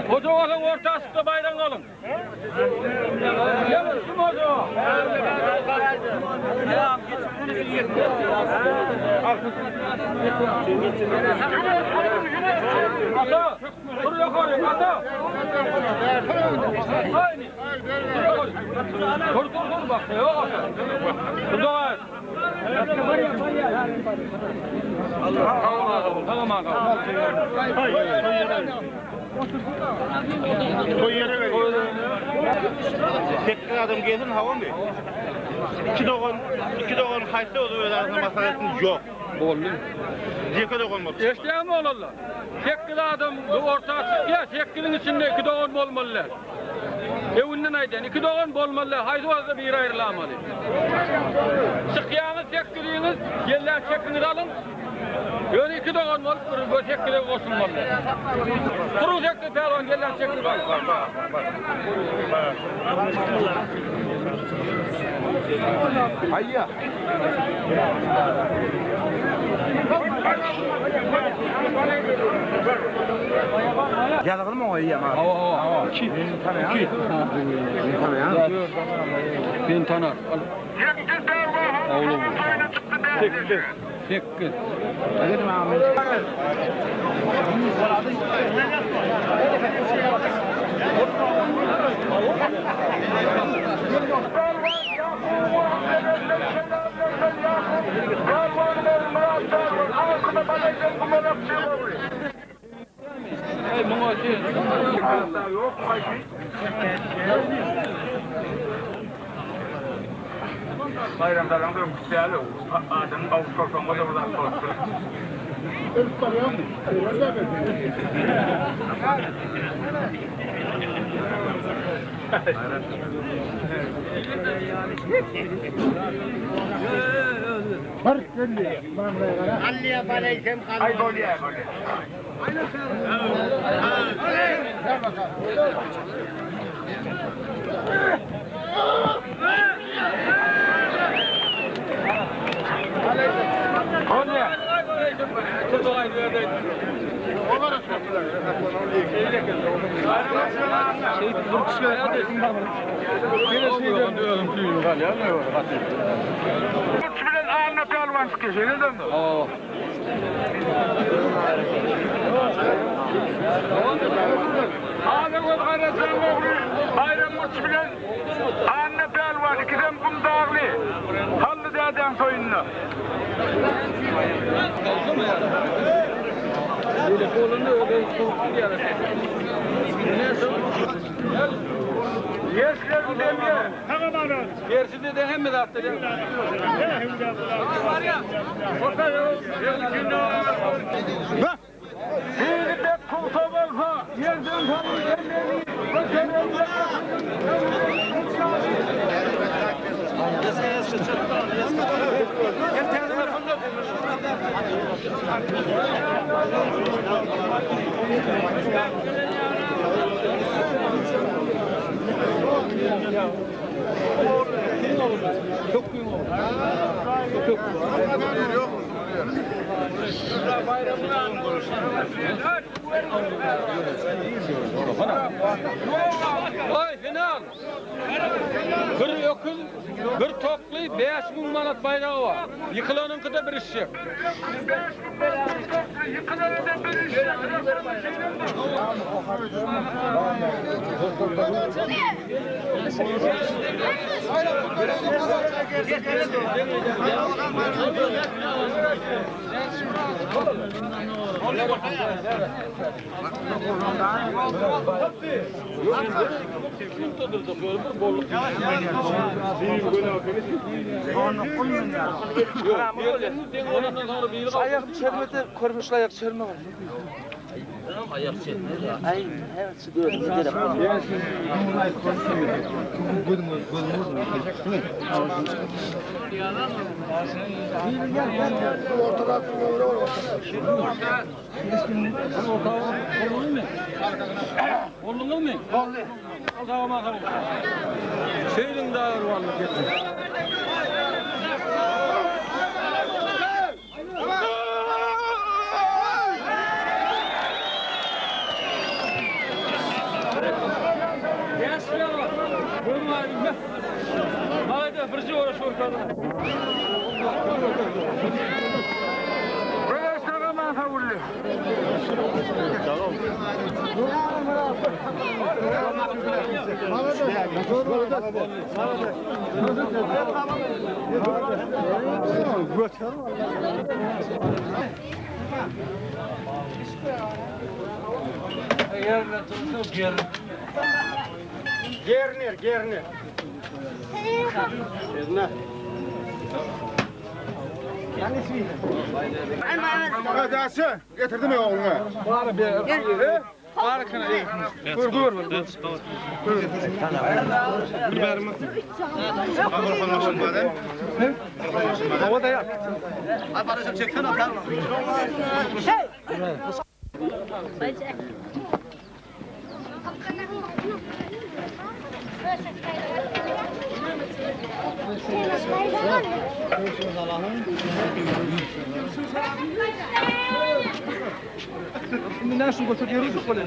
Hocaların ortasında bayram alın. Yavrum kim hoca? Ata, buraya koyun ata. Aynı. Dur bak. Yok ata. Dur. Tamam ağam. Koy yere ver. Tek adam gelsin hava mı? İki doğan hayta olur öyle arasında masaletiniz yok. Oldu. Yeka doğan mı? Eşliğe mi olurlar? Tek adam bu ortaya çıkıyor, tekkinin içinde iki doğan olmalılar. Evinden aydan iki doğan olmalılar, haydi orada bir ayrılamalı. Çıkıyağınız, tekkiliğiniz, yerler tekkini alın. Öyle iki doğan olup bu tekkiliğe koşulmalılar. Kuru tekli pelon, yerler tekkili alın. Hayya. Yalıqlı mı o yiyem abi? Hava. İki. Ben tanar. Oğlum. Tekli. Hadi mi abi? Bayramdan da güzel o. Adam Ağustos'ta da buradan sordu. Alliye baleysem kalın. Ay böyle. Bayram uç bilen anne pelvan ikiden kum dağlı. Hallı deden soyunlu. Telefonunu öyle soğuk geldi. Yeşler demiyor. Tamam abi. Gerisinde de hem mi dağıtacağım? Var ya. Bir de kumsa varsa yerden tanır elleri. Çok büyük oldu. Çok Oy final. Bir ökül, bir toplu 5000 manat bayrağı var. Yıkılanın kadar bir iş yok. Ayak çelmede kormuş ayak çelme var. Ayak çelme ya. Ay, evet çıkıyor. Gidelim. Oldun mu? Oldu. Tamam. Şeyin dağı var getir. uğraşıyor kadın. Böyle istemem havullu. Gernir. Adası getirdim ya oğluna. Bari bir. Bari kana iyi. Gur. Hava da yak. Şimdi nasıl götürüyoruz bu kadar?